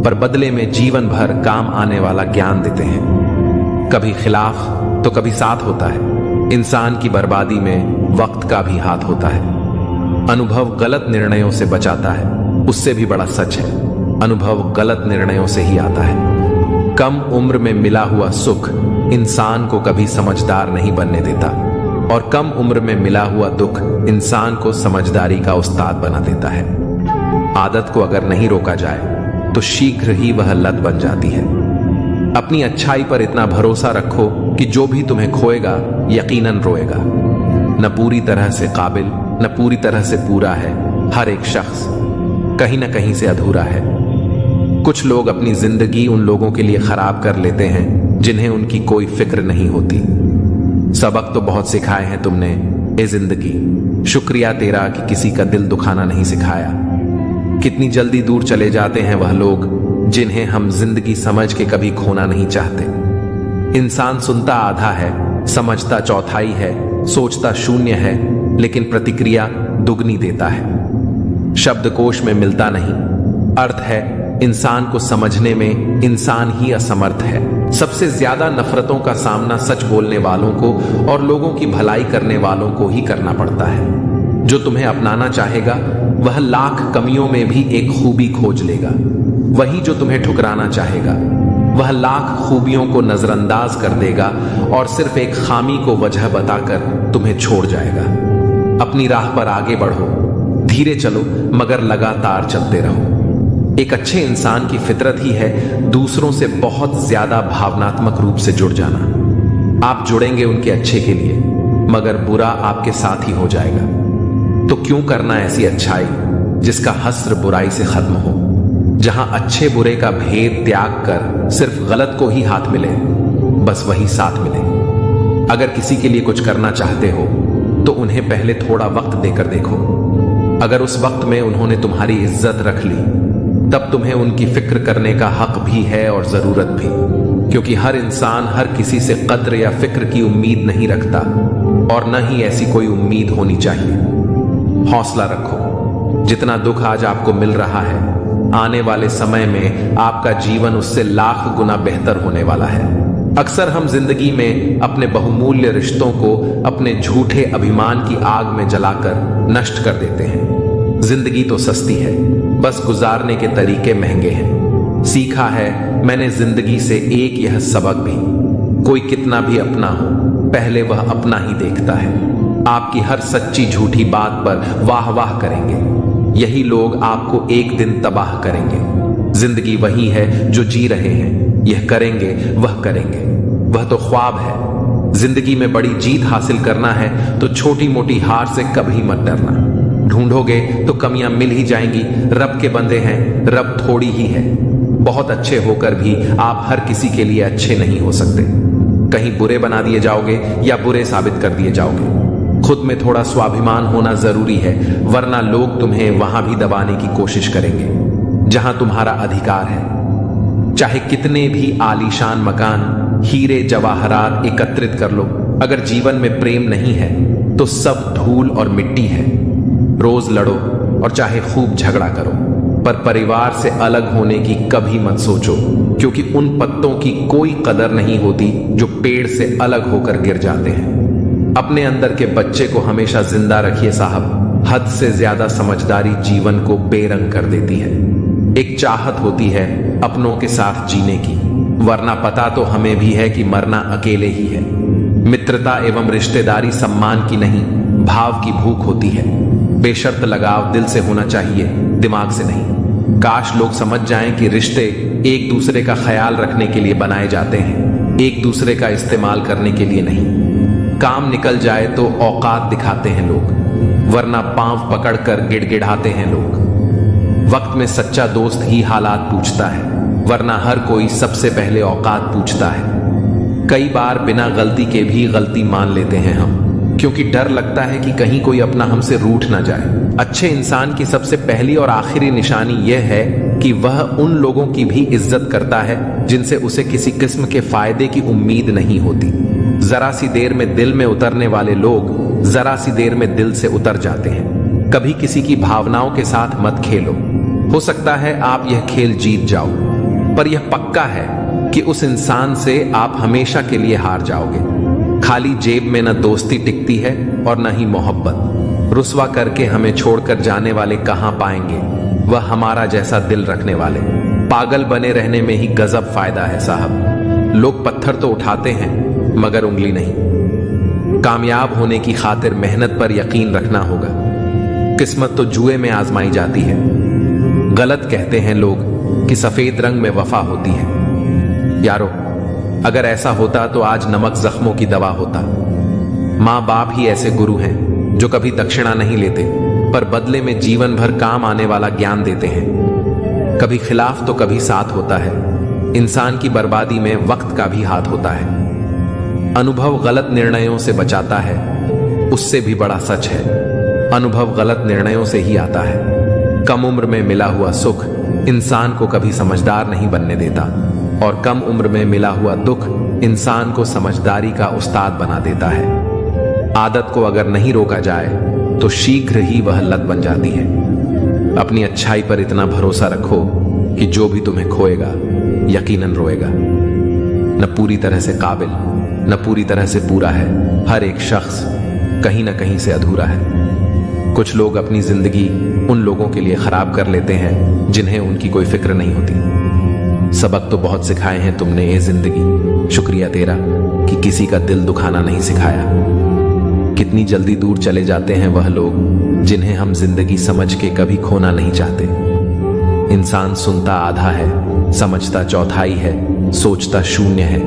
पर बदले में जीवन भर काम आने वाला ज्ञान देते हैं। कभी खिलाफ तो कभी साथ होता है। इंसान की बर्बादी में वक्त का भी हाथ होता है। अनुभव गलत निर्णयों से बचाता है, उससे भी बड़ा सच है, अनुभव गलत निर्णयों से ही आता है। कम उम्र में मिला हुआ सुख इंसान को कभी समझदार नहीं बनने देता, और कम उम्र में मिला हुआ दुख इंसान को समझदारी का उस्ताद बना देता है। आदत को अगर नहीं रोका जाए तो शीघ्र ही वह लत बन जाती है। अपनी अच्छाई पर इतना भरोसा रखो कि जो भी तुम्हें खोएगा यकीनन रोएगा। न पूरी तरह से काबिल न पूरी तरह से पूरा है। हर एक शख्स कहीं न कहीं से अधूरा है। कुछ लोग अपनी जिंदगी उन लोगों के लिए खराब कर लेते हैं जिन्हें उनकी कोई फिक्र नहीं होती। सबक तो बहुत सिखाए हैं तुमने ए जिंदगी, शुक्रिया तेरा कि किसी का दिल दुखाना नहीं सिखाया। कितनी जल्दी दूर चले जाते हैं वह लोग जिन्हें हम जिंदगी समझ के कभी खोना नहीं चाहते। इंसान सुनता आधा है, समझता चौथाई है, सोचता शून्य है, लेकिन प्रतिक्रिया दुगनी देता है। शब्दकोश में मिलता नहीं, अर्थ है इंसान को समझने में इंसान ही असमर्थ है। सबसे ज्यादा नफरतों का सामना सच बोलने वालों को और लोगों की भलाई करने वालों को ही करना पड़ता है। जो तुम्हें अपनाना चाहेगा वह लाख कमियों में भी एक खूबी खोज लेगा। वही जो तुम्हें ठुकराना चाहेगा वह लाख खूबियों को नजरअंदाज कर देगा और सिर्फ एक खामी को वजह बताकर तुम्हें छोड़ जाएगा। अपनी राह पर आगे बढ़ो, धीरे चलो मगर लगातार चलते रहो। एक अच्छे इंसान की फितरत ही है दूसरों से बहुत ज्यादा भावनात्मक रूप से जुड़ जाना। आप जुड़ेंगे उनके अच्छे के लिए मगर बुरा आपके साथ ही हो जाएगा। तो क्यों करना ऐसी अच्छाई जिसका हस्र बुराई से खत्म हो। जहां अच्छे बुरे का भेद त्याग कर सिर्फ गलत को ही हाथ मिले, बस वही साथ मिले। अगर किसी के लिए कुछ करना चाहते हो तो उन्हें पहले थोड़ा वक्त देकर देखो। अगर उस वक्त में उन्होंने तुम्हारी इज्जत रख ली तब तुम्हें उनकी फिक्र करने का हक भी है और जरूरत भी, क्योंकि हर इंसान हर किसी से कद्र या फिक्र की उम्मीद नहीं रखता और न ही ऐसी कोई उम्मीद होनी चाहिए। हौसला रखो। जितना दुख आज आपको मिल रहा है आने वाले समय में आपका जीवन उससे लाख गुना बेहतर होने वाला है। अक्सर हम जिंदगी में अपने बहुमूल्य रिश्तों को अपने झूठे अभिमान की आग में जलाकर नष्ट कर देते हैं। जिंदगी तो सस्ती है, बस गुजारने के तरीके महंगे हैं। सीखा है मैंने जिंदगी से एक यह सबक भी, कोई कितना भी अपना हो पहले वह अपना ही देखता है। आपकी हर सच्ची झूठी बात पर वाह वाह करेंगे, यही लोग आपको एक दिन तबाह करेंगे। जिंदगी वही है जो जी रहे हैं, यह करेंगे वह करेंगे, वह तो ख्वाब है। जिंदगी में बड़ी जीत हासिल करना है तो छोटी मोटी हार से कभी मत डरना। ढूंढोगे तो कमियां मिल ही जाएंगी। रब के बंदे हैं, रब थोड़ी ही है। बहुत अच्छे होकर भी आप हर किसी के लिए अच्छे नहीं हो सकते। कहीं बुरे बना दिए जाओगे या बुरे साबित कर दिए जाओगे। खुद में थोड़ा स्वाभिमान होना जरूरी है, वरना लोग तुम्हें वहां भी दबाने की कोशिश करेंगे जहां तुम्हारा अधिकार है। चाहे कितने भी आलीशान मकान, हीरे जवाहरात एकत्रित कर लो, अगर जीवन में प्रेम नहीं है तो सब धूल और मिट्टी है। रोज लड़ो और चाहे खूब झगड़ा करो, पर परिवार से अलग होने की कभी मत सोचो, क्योंकि उन पत्तों की कोई कदर नहीं होती जो पेड़ से अलग होकर गिर जाते हैं। अपने अंदर के बच्चे को हमेशा जिंदा रखिए साहब। हद से ज्यादा समझदारी जीवन को बेरंग कर देती है। एक चाहत होती है अपनों के साथ जीने की, वरना पता तो हमें भी है कि मरना अकेले ही है। मित्रता एवं रिश्तेदारी सम्मान की नहीं, भाव की भूख होती है। बेशर्त लगाव दिल से होना चाहिए, दिमाग से नहीं। काश लोग समझ जाएं कि रिश्ते एक दूसरे का ख्याल रखने के लिए बनाए जाते हैं, एक दूसरे का इस्तेमाल करने के लिए नहीं। काम निकल जाए तो औकात दिखाते हैं लोग, वरना पांव पकड़कर गिड़गिड़ाते हैं लोग। वक्त में सच्चा दोस्त ही हालात पूछता है, वरना हर कोई सबसे पहले औकात पूछता है। कई बार बिना गलती के भी गलती मान लेते हैं हम, क्योंकि डर लगता है कि कहीं कोई अपना हमसे रूठ ना जाए। अच्छे इंसान की सबसे पहली और आखिरी निशानी यह है कि वह उन लोगों की भी इज्जत करता है जिनसे उसे किसी किस्म के फायदे की उम्मीद नहीं होती। जरा सी देर में दिल में उतरने वाले लोग जरा सी देर में दिल से उतर जाते हैं। कभी किसी की भावनाओं के साथ मत खेलो। हो सकता है आप यह खेल जीत जाओ, पर यह पक्का है कि उस इंसान से आप हमेशा के लिए हार जाओगे। खाली जेब में न दोस्ती टिकती है और न ही मोहब्बत। रुस्वा करके हमें छोड़कर जाने वाले कहां पाएंगे वह हमारा जैसा दिल रखने वाले। पागल बने रहने में ही गजब फायदा है साहब। लोग पत्थर तो उठाते हैं मगर उंगली नहीं। कामयाब होने की खातिर मेहनत पर यकीन रखना होगा। किस्मत तो जुए में आजमाई जाती है। गलत कहते हैं लोग कि सफेद रंग में वफा होती है। यारो, अगर ऐसा होता तो आज नमक जख्मों की दवा होता। माँ बाप ही ऐसे गुरु हैं जो कभी दक्षिणा नहीं लेते, पर बदले में जीवन भर काम आने वाला ज्ञान देते हैं। कभी खिलाफ तो कभी साथ होता है। इंसान की बर्बादी में वक्त का भी हाथ होता है। अनुभव गलत निर्णयों से बचाता है, उससे भी बड़ा सच है अनुभव गलत निर्णयों से ही आता है। कम उम्र में मिला हुआ सुख इंसान को कभी समझदार नहीं बनने देता, और कम उम्र में मिला हुआ दुख इंसान को समझदारी का उस्ताद बना देता है। आदत को अगर नहीं रोका जाए तो शीघ्र ही वह लत बन जाती है। अपनी अच्छाई पर इतना भरोसा रखो कि जो भी तुम्हें खोएगा यकीनन रोएगा। न पूरी तरह से काबिल, न पूरी तरह से पूरा है। हर एक शख्स कहीं ना कहीं से अधूरा है। कुछ लोग अपनी जिंदगी उन लोगों के लिए खराब कर लेते हैं जिन्हें उनकी कोई फिक्र नहीं होती। सबक तो बहुत सिखाए हैं तुमने ये जिंदगी, शुक्रिया तेरा कि किसी का दिल दुखाना नहीं सिखाया। कितनी जल्दी दूर चले जाते हैं वह लोग जिन्हें हम जिंदगी समझ के कभी खोना नहीं चाहते। इंसान सुनता आधा है, समझता चौथाई है, सोचता शून्य है,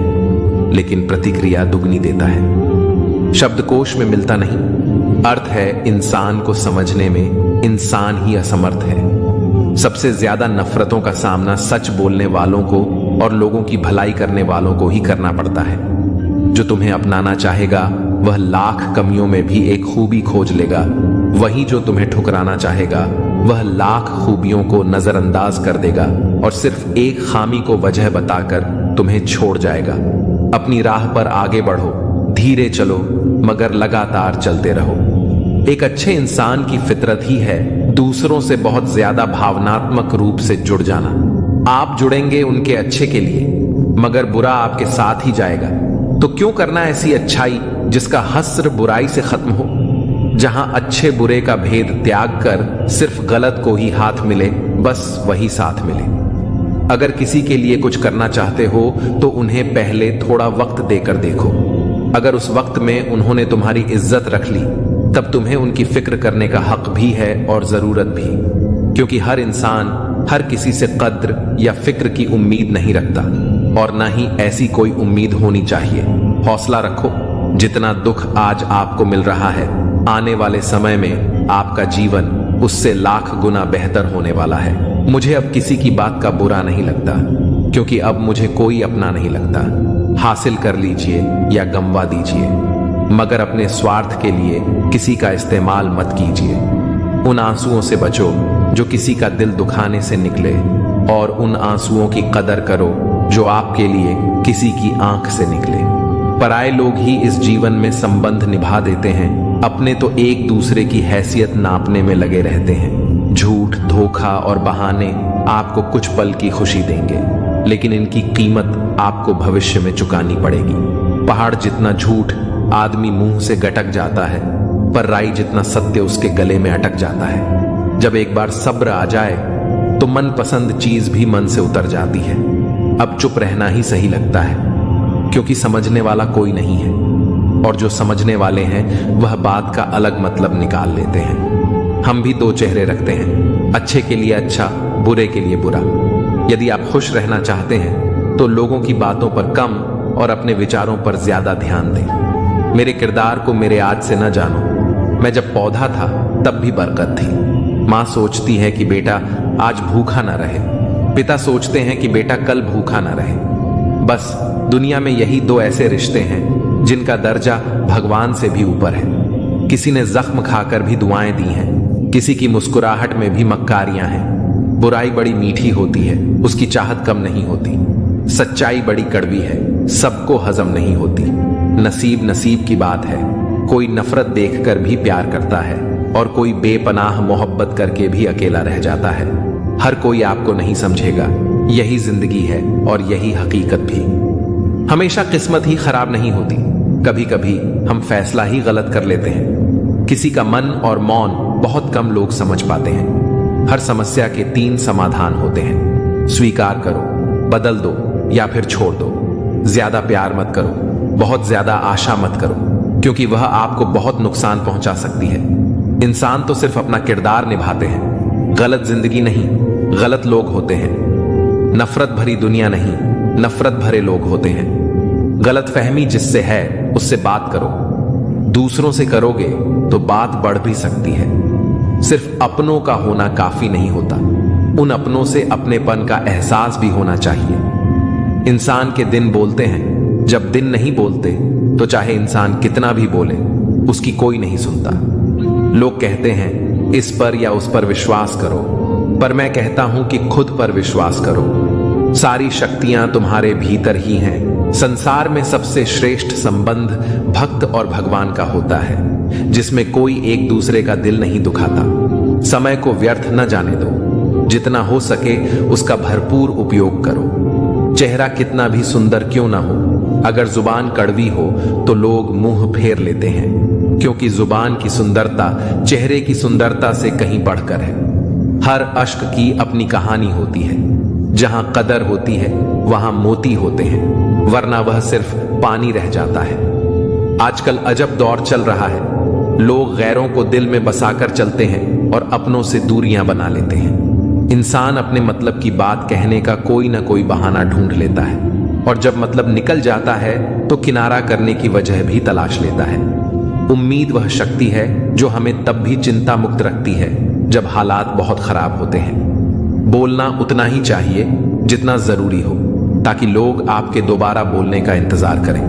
लेकिन प्रतिक्रिया दुगनी देता है। शब्दकोश में मिलता नहीं, अर्थ है इंसान को समझने में इंसान ही असमर्थ है। सबसे ज्यादा नफरतों का सामना सच बोलने वालों को और लोगों की भलाई करने वालों को ही करना पड़ता है। जो तुम्हें अपनाना चाहेगा वह लाख कमियों में भी एक खूबी खोज लेगा, वहीं जो तुम्हें ठुकराना चाहेगा वह लाख खूबियों को नजरअंदाज कर देगा और सिर्फ एक खामी को वजह बताकर तुम्हें छोड़ जाएगा। अपनी राह पर आगे बढ़ो, धीरे चलो मगर लगातार चलते रहो। एक अच्छे इंसान की फितरत ही है दूसरों से बहुत ज्यादा भावनात्मक रूप से जुड़ जाना। आप जुड़ेंगे उनके अच्छे के लिए, मगर बुरा आपके साथ ही जाएगा। तो क्यों करना ऐसी अच्छाई जिसका हस्र बुराई से खत्म हो, जहां अच्छे बुरे का भेद त्याग कर सिर्फ गलत को ही हाथ मिले, बस वही साथ मिले। अगर किसी के लिए कुछ करना चाहते हो तो उन्हें पहले थोड़ा वक्त देकर देखो। अगर उस वक्त में उन्होंने तुम्हारी इज्जत रख ली तब तुम्हें उनकी फिक्र करने का हक भी है और जरूरत भी, क्योंकि हर इंसान हर किसी से कद्र या फिक्र की उम्मीद नहीं रखता और ना ही ऐसी कोई उम्मीद होनी चाहिए। हौसला रखो, जितना दुख आज आपको मिल रहा है आने वाले समय में आपका जीवन उससे लाख गुना बेहतर होने वाला है। मुझे अब किसी की बात का बुरा नहीं लगता, क्योंकि अब मुझे कोई अपना नहीं लगता। हासिल कर लीजिए या गंवा दीजिए, मगर अपने स्वार्थ के लिए किसी का इस्तेमाल मत कीजिए। उन आंसुओं से बचो जो किसी का दिल दुखाने से निकले, और उन आंसुओं की कदर करो जो आपके लिए किसी की आंख से निकले। पराये लोग ही इस जीवन में संबंध निभा देते हैं, अपने तो एक दूसरे की हैसियत नापने में लगे रहते हैं। झूठ, धोखा और बहाने आपको कुछ पल की खुशी देंगे, लेकिन इनकी कीमत आपको भविष्य में चुकानी पड़ेगी। पहाड़ जितना झूठ आदमी मुंह से गटक जाता है, पर राई जितना सत्य उसके गले में अटक जाता है। जब एक बार सब्र आ जाए तो मनपसंद चीज भी मन से उतर जाती है। अब चुप रहना ही सही लगता है, क्योंकि समझने वाला कोई नहीं है, और जो समझने वाले हैं वह बात का अलग मतलब निकाल लेते हैं। हम भी दो चेहरे रखते हैं, अच्छे के लिए अच्छा, बुरे के लिए बुरा। यदि आप खुश रहना चाहते हैं तो लोगों की बातों पर कम और अपने विचारों पर ज्यादा ध्यान दें। मेरे किरदार को मेरे आज से न जानो। मैं जब पौधा था तब भी बरकत थी। माँ सोचती है कि बेटा आज भूखा ना रहे, पिता सोचते हैं कि बेटा कल भूखा ना रहे। बस दुनिया में यही दो ऐसे रिश्ते हैं जिनका दर्जा भगवान से भी ऊपर है। किसी ने जख्म खाकर भी दुआएं दी हैं, किसी की मुस्कुराहट में भी मक्कारियां हैं। बुराई बड़ी मीठी होती है, उसकी चाहत कम नहीं होती। सच्चाई बड़ी कड़वी है, सबको हजम नहीं होती। नसीब नसीब की बात है, कोई नफरत देखकर भी प्यार करता है और कोई बेपनाह मोहब्बत करके भी अकेला रह जाता है। हर कोई आपको नहीं समझेगा, यही जिंदगी है और यही हकीकत भी। हमेशा किस्मत ही खराब नहीं होती, कभी कभी हम फैसला ही गलत कर लेते हैं। किसी का मन और मौन बहुत कम लोग समझ पाते हैं। हर समस्या के 3 समाधान होते हैं। स्वीकार करो, बदल दो या फिर छोड़ दो। ज्यादा प्यार मत करो, बहुत ज्यादा आशा मत करो, क्योंकि वह आपको बहुत नुकसान पहुंचा सकती है। इंसान तो सिर्फ अपना किरदार निभाते हैं, गलत जिंदगी नहीं, गलत लोग होते हैं। नफरत भरी दुनिया नहीं, नफरत भरे लोग होते हैं। गलत फहमी जिससे है उससे बात करो। दूसरों से करोगे तो बात बढ़ भी सकती है। सिर्फ अपनों का होना काफी नहीं होता, उन अपनों से अपनेपन का एहसास भी होना चाहिए। इंसान के दिन बोलते हैं, जब दिन नहीं बोलते तो चाहे इंसान कितना भी बोले उसकी कोई नहीं सुनता। लोग कहते हैं इस पर या उस पर विश्वास करो, पर मैं कहता हूं कि खुद पर विश्वास करो। सारी शक्तियां तुम्हारे भीतर ही हैं। संसार में सबसे श्रेष्ठ संबंध भक्त और भगवान का होता है, जिसमें कोई एक दूसरे का दिल नहीं दुखाता। समय को व्यर्थ न जाने दो। जितना हो सके उसका भरपूर उपयोग करो। चेहरा कितना भी सुंदर क्यों ना हो, अगर जुबान कड़वी हो तो लोग मुंह फेर लेते हैं, क्योंकि जुबान की सुंदरता चेहरे की सुंदरता से कहीं बढ़कर है। हर अश्क की अपनी कहानी होती है। जहां कदर होती है वहां मोती होते हैं, वरना वह सिर्फ पानी रह जाता है। आजकल अजब दौर चल रहा है। लोग गैरों को दिल में बसाकर चलते हैं और अपनों से दूरियां बना लेते हैं। इंसान अपने मतलब की बात कहने का कोई ना कोई बहाना ढूंढ लेता है, और जब मतलब निकल जाता है तो किनारा करने की वजह भी तलाश लेता है। उम्मीद वह शक्ति है जो हमें तब भी चिंता मुक्त रखती है जब हालात बहुत खराब होते हैं। बोलना उतना ही चाहिए जितना जरूरी हो, ताकि लोग आपके दोबारा बोलने का इंतजार करें।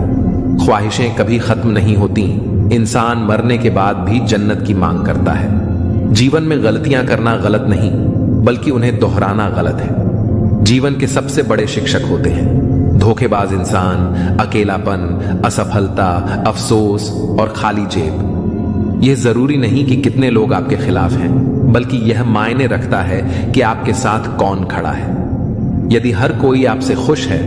ख्वाहिशें कभी खत्म नहीं होती। इंसान मरने के बाद भी जन्नत की मांग करता है। जीवन में गलतियां करना गलत नहीं, बल्कि उन्हें दोहराना गलत है। जीवन के सबसे बड़े शिक्षक होते हैं धोखेबाज इंसान, अकेलापन, असफलता, अफसोस और खाली जेब। यह जरूरी नहीं कि कितने लोग आपके खिलाफ हैं, बल्कि यह मायने रखता है कि आपके साथ कौन खड़ा है। यदि हर कोई आपसे खुश है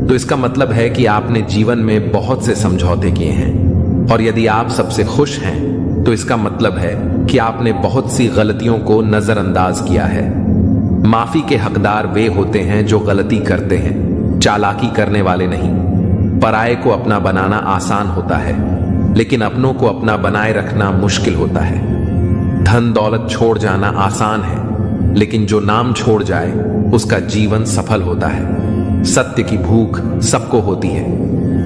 तो इसका मतलब है कि आपने जीवन में बहुत से समझौते किए हैं, और यदि आप सबसे खुश हैं तो इसका मतलब है कि आपने बहुत सी गलतियों को नजरअंदाज किया है। माफी के हकदार वे होते हैं जो गलती करते हैं, चालाकी करने वाले नहीं। पराये को अपना बनाना आसान होता है, लेकिन अपनों को अपना बनाए रखना मुश्किल होता है। धन दौलत छोड़ जाना आसान है, लेकिन जो नाम छोड़ जाए उसका जीवन सफल होता है। सत्य की भूख सबको होती है,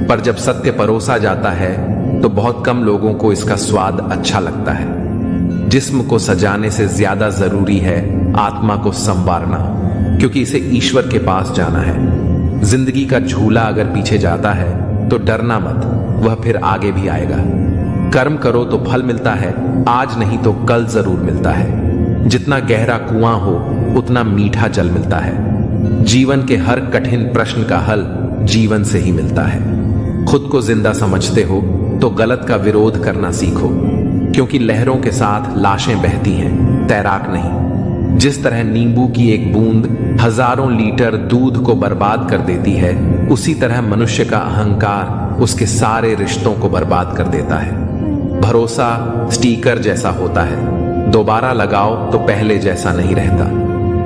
पर जब सत्य परोसा जाता है तो बहुत कम लोगों को इसका स्वाद अच्छा लगता है। जिस्म को सजाने से ज्यादा जरूरी है आत्मा को संवारना, क्योंकि इसे ईश्वर के पास जाना है। जिंदगी का झूला अगर पीछे जाता है तो डरना मत, वह फिर आगे भी आएगा। कर्म करो तो फल मिलता है, आज नहीं तो कल जरूर मिलता है। जितना गहरा कुआं हो उतना मीठा जल मिलता है। जीवन के हर कठिन प्रश्न का हल जीवन से ही मिलता है। खुद को जिंदा समझते हो तो गलत का विरोध करना सीखो, क्योंकि लहरों के साथ लाशें बहती हैं, तैराक नहीं। जिस तरह नींबू की एक बूंद हजारों लीटर दूध को बर्बाद कर देती है, उसी तरह मनुष्य का अहंकार उसके सारे रिश्तों को बर्बाद कर देता है। भरोसा स्टीकर जैसा होता है, दोबारा लगाओ तो पहले जैसा नहीं रहता।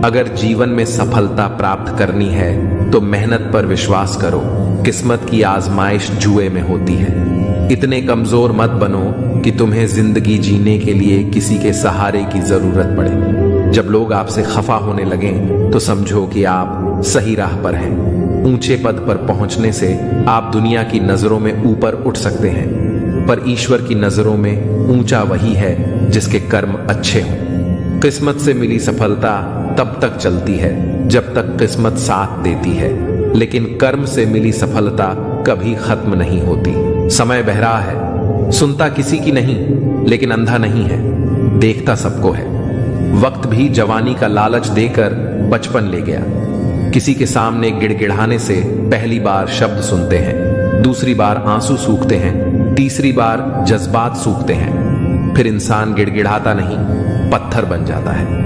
अगर जीवन में सफलता प्राप्त करनी है तो मेहनत पर विश्वास करो। किस्मत की आजमाइश जुए में होती है। इतने कमजोर मत बनो कि तुम्हें जिंदगी जीने के लिए किसी के सहारे की जरूरत पड़े। जब लोग आपसे खफा होने लगें तो समझो कि आप सही राह पर हैं। ऊंचे पद पर पहुंचने से आप दुनिया की नजरों में ऊपर उठ सकते हैं, पर ईश्वर की नजरों में ऊंचा वही है जिसके कर्म अच्छे हों। किस्मत से मिली सफलता तब तक चलती है जब तक किस्मत साथ देती है, लेकिन कर्म से मिली सफलता कभी खत्म नहीं होती। समय बहरा है, सुनता किसी की नहीं, लेकिन अंधा नहीं है, देखता सबको है। वक्त भी जवानी का लालच देकर बचपन ले गया। किसी के सामने गिड़गिड़ाने से पहली बार शब्द सुनते हैं, दूसरी बार आंसू सूखते हैं, तीसरी बार जज्बात सूखते हैं, फिर इंसान गिड़गिड़ाता नहीं, पत्थर बन जाता है।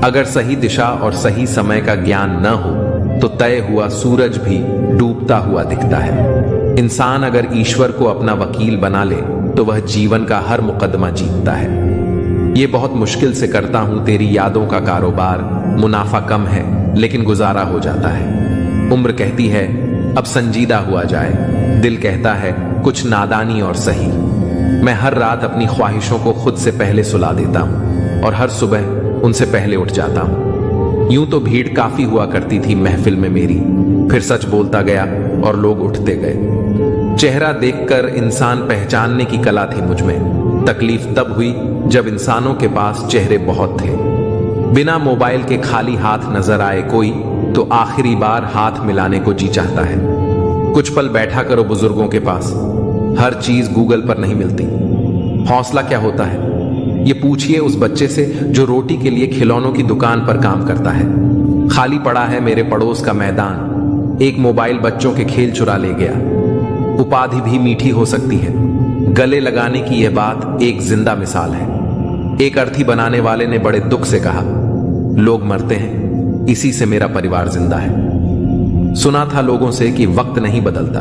अगर सही दिशा और सही समय का ज्ञान न हो तो तय हुआ सूरज भी डूबता हुआ दिखता है। इंसान अगर ईश्वर को अपना वकील बना ले तो वह जीवन का हर मुकदमा जीतता है। ये बहुत मुश्किल से करता हूं तेरी यादों का कारोबार, मुनाफा कम है लेकिन गुजारा हो जाता है। उम्र कहती है अब संजीदा हुआ जाए, दिल कहता है कुछ नादानी और सही। मैं हर रात अपनी ख्वाहिशों को खुद से पहले सुला देता हूं और हर सुबह उनसे पहले उठ जाता हूं। यूं तो भीड़ काफी हुआ करती थी महफिल में मेरी, फिर सच बोलता गया और लोग उठते गए। चेहरा देखकर इंसान पहचानने की कला थी मुझ में। तकलीफ तब हुई जब इंसानों के पास चेहरे बहुत थे। बिना मोबाइल के खाली हाथ नजर आए कोई तो आखिरी बार हाथ मिलाने को जी चाहता है। कुछ पल बैठा करो बुजुर्गों के पास, हर चीज गूगल पर नहीं मिलती। हौसला क्या होता है ये पूछिए उस बच्चे से जो रोटी के लिए खिलौनों की दुकान पर काम करता है। खाली पड़ा है मेरे पड़ोस का मैदान, एक मोबाइल बच्चों के खेल चुरा ले गया। उपाधि भी मीठी हो सकती है, गले लगाने की यह बात एक जिंदा मिसाल है। एक अर्थी बनाने वाले ने बड़े दुख से कहा, लोग मरते हैं, इसी से मेरा परिवार जिंदा है। सुना था लोगों से कि वक्त नहीं बदलता,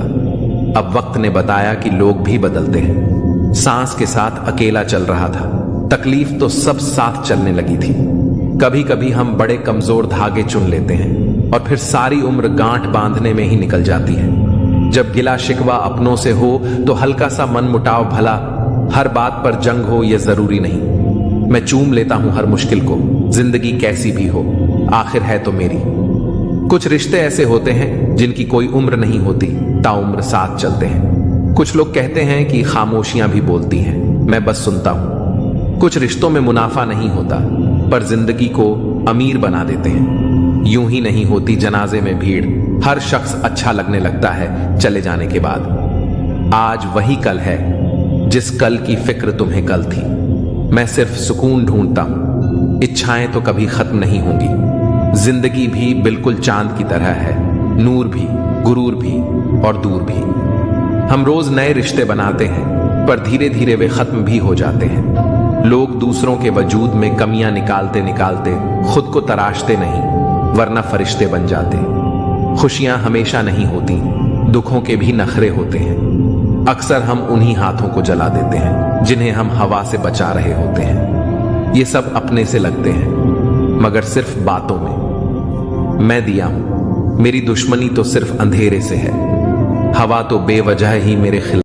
अब वक्त ने बताया कि लोग भी बदलते हैं। सांस के साथ अकेला चल रहा था, तकलीफ तो सब साथ चलने लगी थी। कभी कभी हम बड़े कमजोर धागे चुन लेते हैं और फिर सारी उम्र गांठ बांधने में ही निकल जाती है। जब गिला शिकवा अपनों से हो तो हल्का सा मन मुटाव भला, हर बात पर जंग हो यह जरूरी नहीं। मैं चूम लेता हूं हर मुश्किल को, जिंदगी कैसी भी हो आखिर है तो मेरी। कुछ रिश्ते ऐसे होते हैं जिनकी कोई उम्र नहीं होती, ताउम्र साथ चलते हैं। कुछ लोग कहते हैं कि खामोशियां भी बोलती हैं, मैं बस सुनता हूं। कुछ रिश्तों में मुनाफा नहीं होता, पर जिंदगी को अमीर बना देते हैं। यूं ही नहीं होती जनाजे में भीड़, हर शख्स अच्छा लगने लगता है चले जाने के बाद। आज वही कल है जिस कल की फिक्र तुम्हें कल थी। मैं सिर्फ सुकून ढूंढता हूं, इच्छाएं तो कभी खत्म नहीं होंगी। जिंदगी भी बिल्कुल चांद की तरह है, नूर भी, गुरूर भी और दूर भी। हम रोज नए रिश्ते बनाते हैं, पर धीरे धीरे वे खत्म भी हो जाते हैं। लोग दूसरों के वजूद में कमियां निकालते निकालते खुद को तराशते नहीं, वरना फरिश्ते बन जाते। खुशियां हमेशा नहीं होती, दुखों के भी नखरे होते हैं। अक्सर हम उन्हीं हाथों को जला देते हैं जिन्हें हम हवा से बचा रहे होते हैं। ये सब अपने से लगते हैं, मगर सिर्फ बातों में। मैं दिया हूं, मेरी दुश्मनी तो सिर्फ अंधेरे से है। हवा तो बेवजह ही मेरे खिलाफ